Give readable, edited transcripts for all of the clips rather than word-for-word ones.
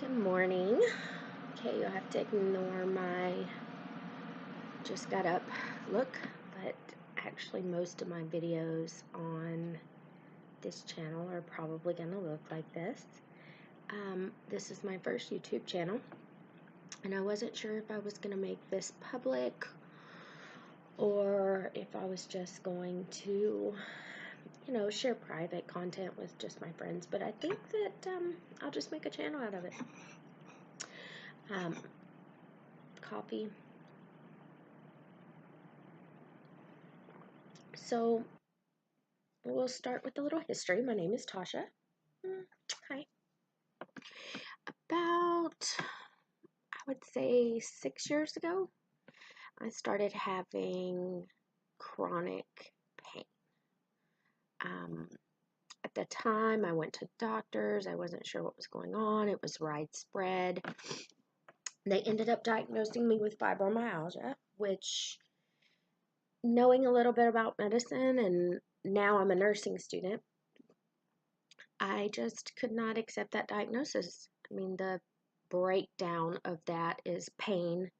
Good morning. Okay, you'll have to ignore my just got up look, but actually most of my videos on this channel are probably going to look like this. This is my first YouTube channel, and I wasn't sure if I was going to make this public or if I was just going to, share private content with just my friends, but I think that I'll just make a channel out of it. Coffee. So we'll start with a little history. My name is Tasha. Hi. About, I would say 6 years ago, I started having chronic pain. At the time, I went to doctors. I wasn't sure what was going on. It was widespread. They ended up diagnosing me with fibromyalgia, which, knowing a little bit about medicine, and now I'm a nursing student, I just could not accept that diagnosis. I mean, the breakdown of that is pain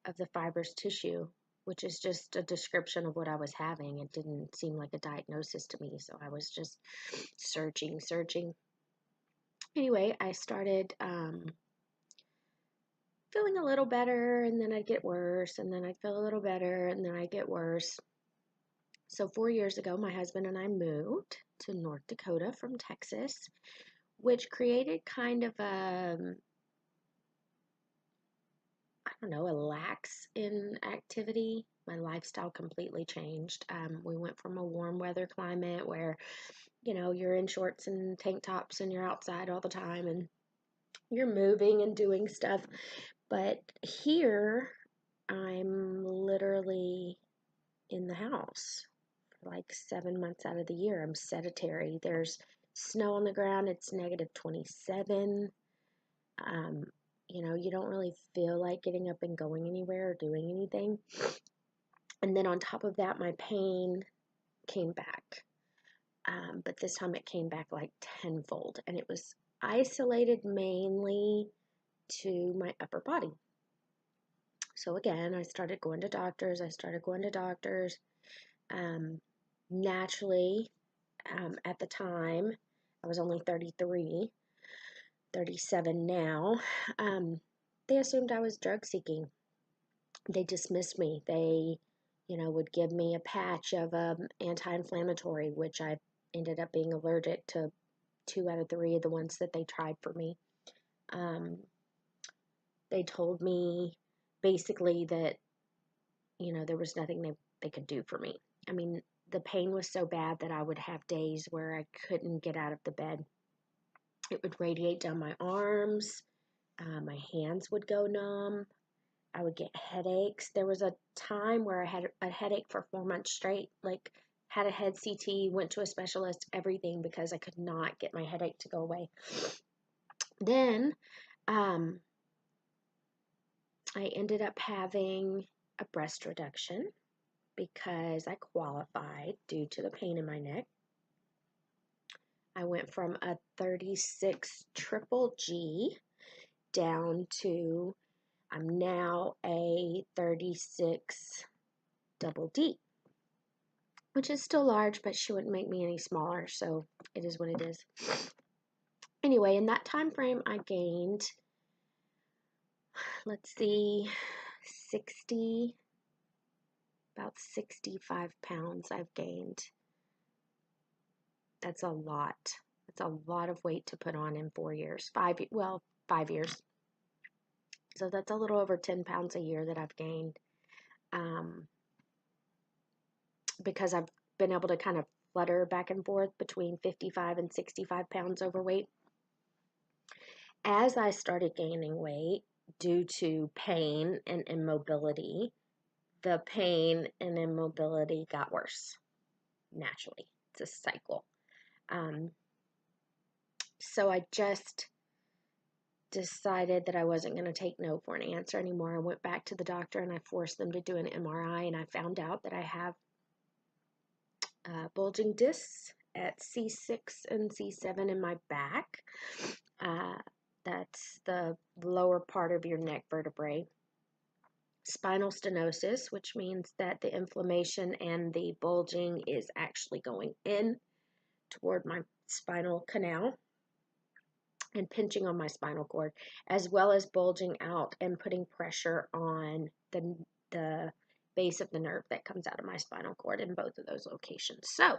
of the fibrous tissue, which is just a description of what I was having. It didn't seem like a diagnosis to me, so I was just searching. Anyway, I started feeling a little better, and then I'd get worse, and then I'd feel a little better, and then I'd get worse. So 4 years ago, my husband and I moved to North Dakota from Texas, which created kind of a lax in activity. My lifestyle completely changed. We went from a warm weather climate where, you're in shorts and tank tops and you're outside all the time and you're moving and doing stuff. But here, I'm literally in the house for like 7 months out of the year. I'm sedentary. There's snow on the ground. It's -27. You don't really feel like getting up and going anywhere or doing anything. And then on top of that, my pain came back. But this time it came back like tenfold. And it was isolated mainly to my upper body. So again, I started going to doctors. Naturally, at the time, I was only 33. 37 now, they assumed I was drug seeking. They dismissed me. They, would give me a patch of anti-inflammatory, which I ended up being allergic to 2 out of 3 of the ones that they tried for me. They told me basically that, there was nothing they could do for me. I mean, the pain was so bad that I would have days where I couldn't get out of the bed. It would radiate down my arms. My hands would go numb. I would get headaches. There was a time where I had a headache for 4 months straight, like had a head CT, went to a specialist, everything, because I could not get my headache to go away. Then I ended up having a breast reduction because I qualified due to the pain in my neck. I went from a 36 triple G down to, I'm now a 36 double D, which is still large, but she wouldn't make me any smaller, so it is what it is. Anyway, in that time frame, I gained, let's see, about 65 pounds I've gained. That's a lot. That's a lot of weight to put on in 4 years. 5 years. So that's a little over 10 pounds a year that I've gained. Because I've been able to kind of flutter back and forth between 55 and 65 pounds overweight. As I started gaining weight due to pain and immobility, the pain and immobility got worse naturally. It's a cycle. So I just decided that I wasn't going to take no for an answer anymore. I went back to the doctor and I forced them to do an MRI, and I found out that I have bulging discs at C6 and C7 in my back. That's the lower part of your neck vertebrae. Spinal stenosis, which means that the inflammation and the bulging is actually going in toward my spinal canal and pinching on my spinal cord, as well as bulging out and putting pressure on the base of the nerve that comes out of my spinal cord in both of those locations. So,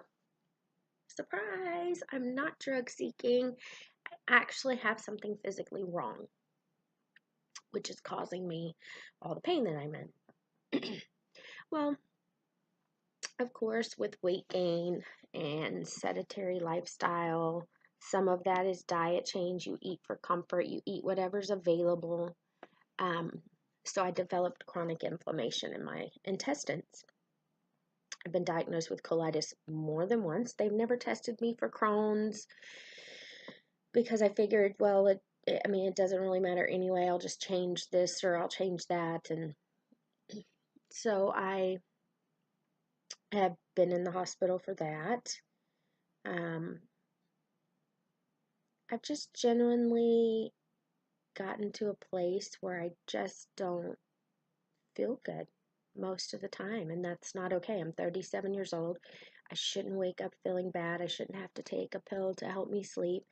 surprise, I'm not drug seeking. I actually have something physically wrong, which is causing me all the pain that I'm in. Well, of course, with weight gain and sedentary lifestyle, some of that is diet change. You eat for comfort, you eat whatever's available. So I developed chronic inflammation in my intestines. I've been diagnosed with colitis more than once. They've never tested me for Crohn's because I figured, well, it doesn't really matter anyway. I'll just change this or I'll change that. And so I have been in the hospital for that. I've just genuinely gotten to a place where I just don't feel good most of the time, and that's not okay. I'm 37 years old. I shouldn't wake up feeling bad. I shouldn't have to take a pill to help me sleep.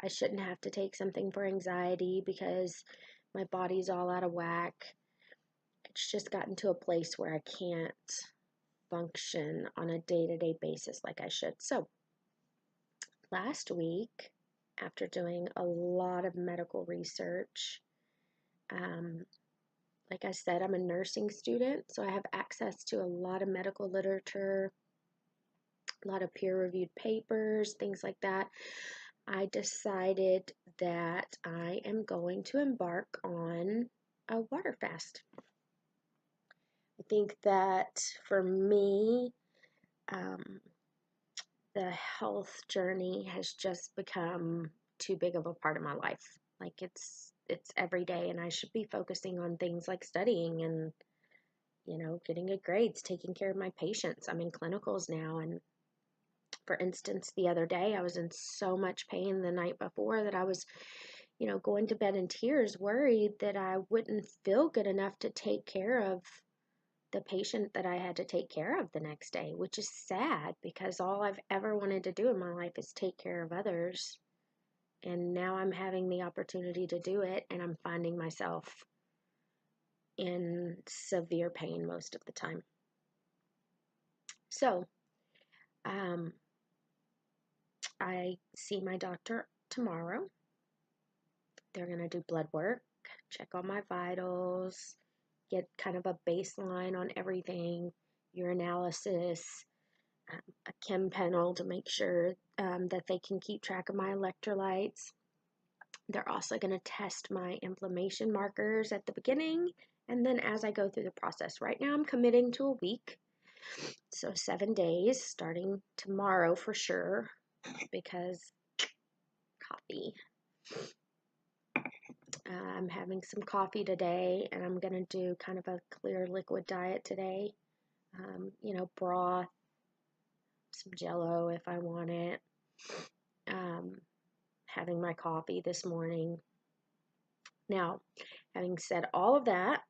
I shouldn't have to take something for anxiety because my body's all out of whack. It's just gotten to a place where I can't function on a day-to-day basis like I should. So, last week, after doing a lot of medical research, like I said, I'm a nursing student, so I have access to a lot of medical literature, a lot of peer-reviewed papers, things like that. I decided that I am going to embark on a water fast. I think that for me, the health journey has just become too big of a part of my life. Like it's every day, and I should be focusing on things like studying and getting good grades, taking care of my patients. I'm in clinicals now, and for instance, the other day I was in so much pain the night before that I was, going to bed in tears, worried that I wouldn't feel good enough to take care of the patient that I had to take care of the next day, which is sad because all I've ever wanted to do in my life is take care of others. And now I'm having the opportunity to do it, and I'm finding myself in severe pain most of the time. So, I see my doctor tomorrow. They're going to do blood work, check on my vitals, get kind of a baseline on everything, urinalysis, a chem panel to make sure that they can keep track of my electrolytes. They're also going to test my inflammation markers at the beginning and then as I go through the process. Right now I'm committing to a week, so 7 days, starting tomorrow for sure, because coffee. I'm having some coffee today, and I'm going to do kind of a clear liquid diet today. Broth, some Jell-O if I want it. Having my coffee this morning. Now, having said all of that,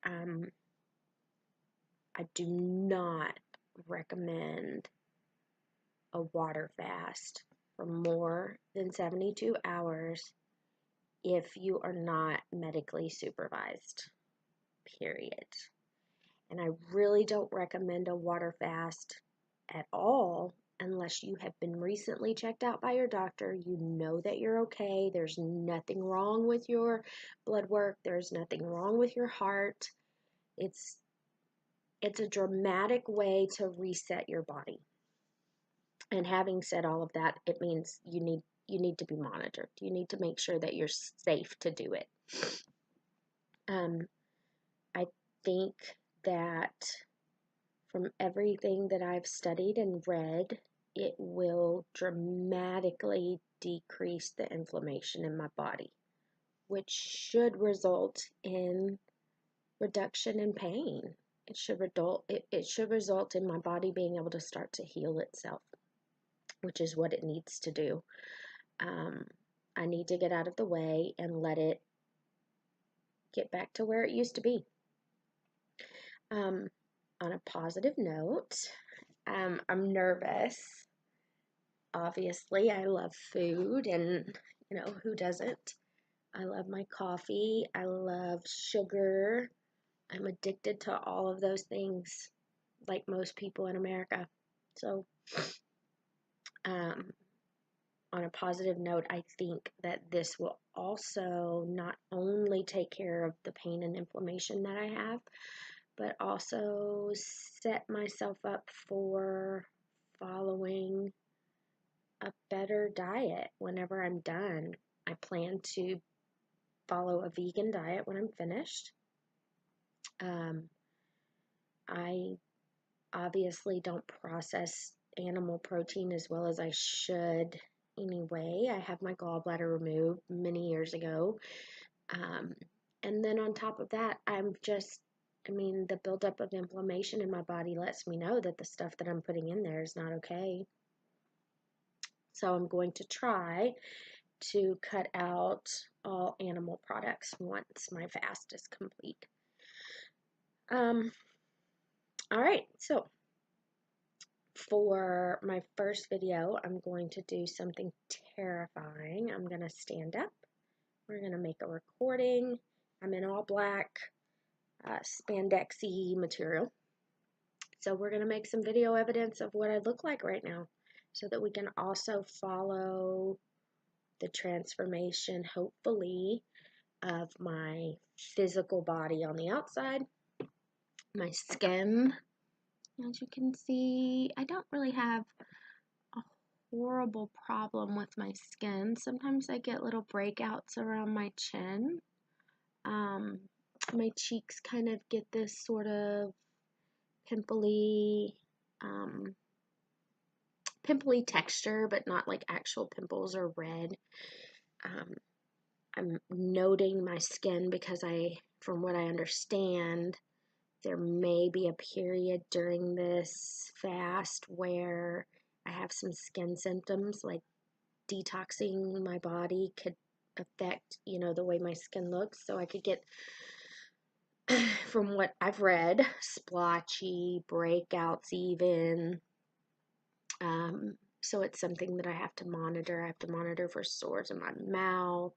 I do not recommend a water fast for more than 72 hours if you are not medically supervised, period. And I really don't recommend a water fast at all unless you have been recently checked out by your doctor. You know that you're okay. There's nothing wrong with your blood work. There's nothing wrong with your heart. It's a dramatic way to reset your body. And having said all of that, it means you need to be monitored. You need to make sure that you're safe to do it. I think that from everything that I've studied and read, it will dramatically decrease the inflammation in my body, which should result in reduction in pain. It should result in my body being able to start to heal itself, which is what it needs to do. I need to get out of the way and let it get back to where it used to be. On a positive note, I'm nervous. Obviously, I love food, and you know, who doesn't? I love my coffee. I love sugar. I'm addicted to all of those things, like most people in America. So, um, on a positive note, I think that this will also not only take care of the pain and inflammation that I have, but also set myself up for following a better diet whenever I'm done. I plan to follow a vegan diet when I'm finished. I obviously don't process animal protein as well as I should anyway. I have my gallbladder removed many years ago. And then on top of that, the buildup of inflammation in my body lets me know that the stuff that I'm putting in there is not okay. So I'm going to try to cut out all animal products once my fast is complete. All right, so for my first video, I'm going to do something terrifying. I'm going to stand up. We're going to make a recording. I'm in all black spandexy material. So we're going to make some video evidence of what I look like right now so that we can also follow the transformation, hopefully, of my physical body on the outside. My skin, as you can see, I don't really have a horrible problem with my skin. Sometimes I get little breakouts around my chin. My cheeks kind of get this sort of pimply texture, but not like actual pimples or red. I'm noting my skin because from what I understand, there may be a period during this fast where I have some skin symptoms, like detoxing my body could affect, the way my skin looks. So I could get, from what I've read, splotchy, breakouts even. So it's something that I have to monitor. I have to monitor for sores in my mouth.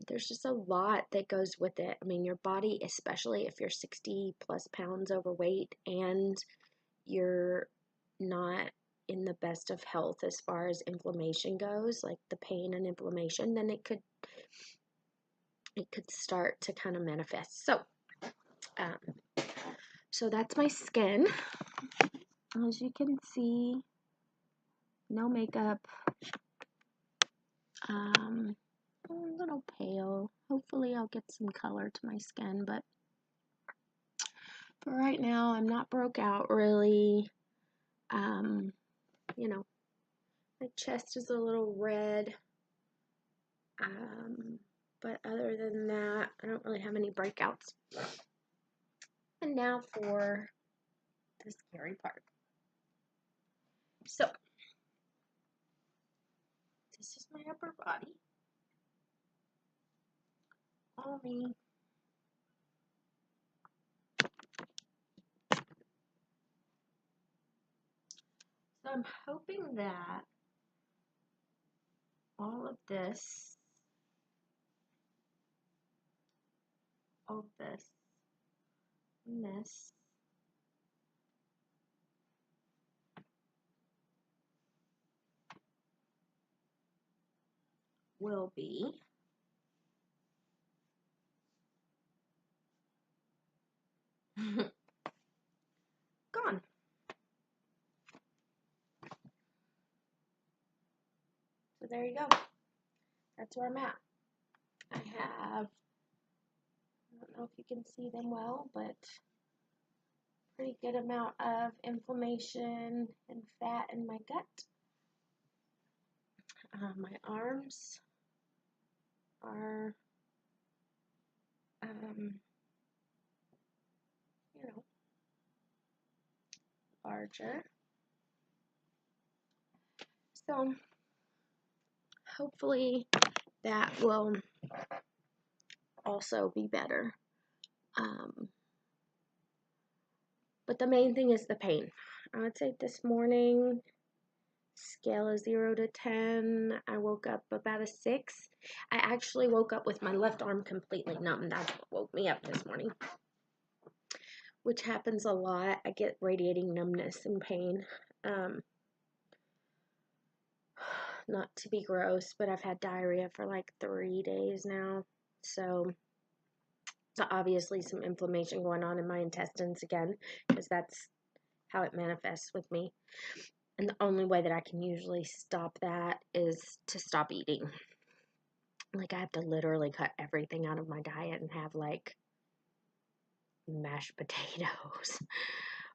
There's just a lot that goes with it. I mean, your body, especially if you're 60 plus pounds overweight and you're not in the best of health as far as inflammation goes, like the pain and inflammation, then it could start to kind of manifest. So that's my skin. As you can see, no makeup. A little pale. Hopefully I'll get some color to my skin, but for right now I'm not broke out really. My chest is a little red. But other than that, I don't really have any breakouts. And now for the scary part. So, this is my upper body. All me. So I'm hoping that all of this, and this will be gone. So there you go. That's where I'm at. I don't know if you can see them well, but pretty good amount of inflammation and fat in my gut. My arms are, larger. So hopefully that will also be better. But the main thing is the pain. I would say this morning, scale of 0 to 10, I woke up about a 6. I actually woke up with my left arm completely numb. That's what woke me up this morning, which happens a lot. I get radiating numbness and pain. Not to be gross, but I've had diarrhea for like 3 days now. So obviously some inflammation going on in my intestines again, because that's how it manifests with me. And the only way that I can usually stop that is to stop eating. Like, I have to literally cut everything out of my diet and have like mashed potatoes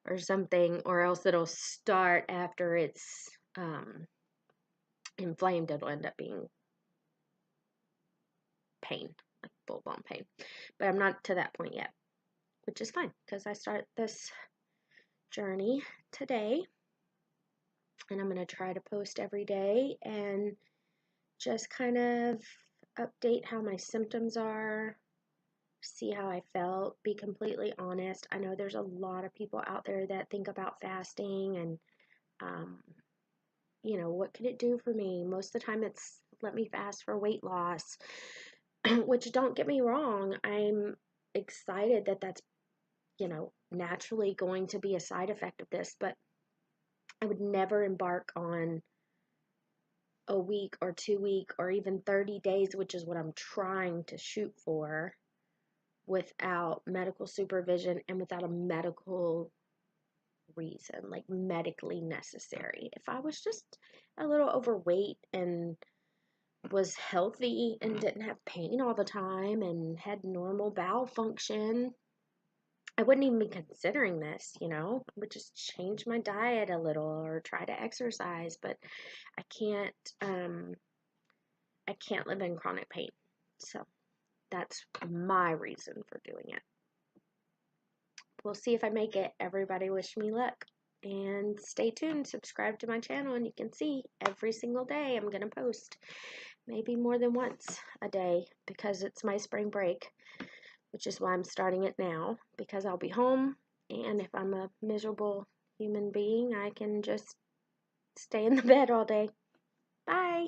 or something, or else it'll start after it's inflamed. It'll end up being pain, like full-blown pain. But I'm not to that point yet, which is fine, because I start this journey today, and I'm going to try to post every day and just kind of update how my symptoms are, see how I felt, be completely honest. I know there's a lot of people out there that think about fasting and, you know, what could it do for me? Most of the time it's let me fast for weight loss, which, don't get me wrong, I'm excited that that's, you know, naturally going to be a side effect of this, but I would never embark on a week or 2 week or even 30 days, which is what I'm trying to shoot for, without medical supervision and without a medical reason, like medically necessary. If I was just a little overweight and was healthy and didn't have pain all the time and had normal bowel function, I wouldn't even be considering this, you know. I would just change my diet a little or try to exercise, but I can't live in chronic pain. So that's my reason for doing it. We'll see if I make it. Everybody wish me luck. And stay tuned. Subscribe to my channel, and you can see every single day I'm going to post. Maybe more than once a day, because it's my spring break, which is why I'm starting it now, because I'll be home, and if I'm a miserable human being, I can just stay in the bed all day. Bye!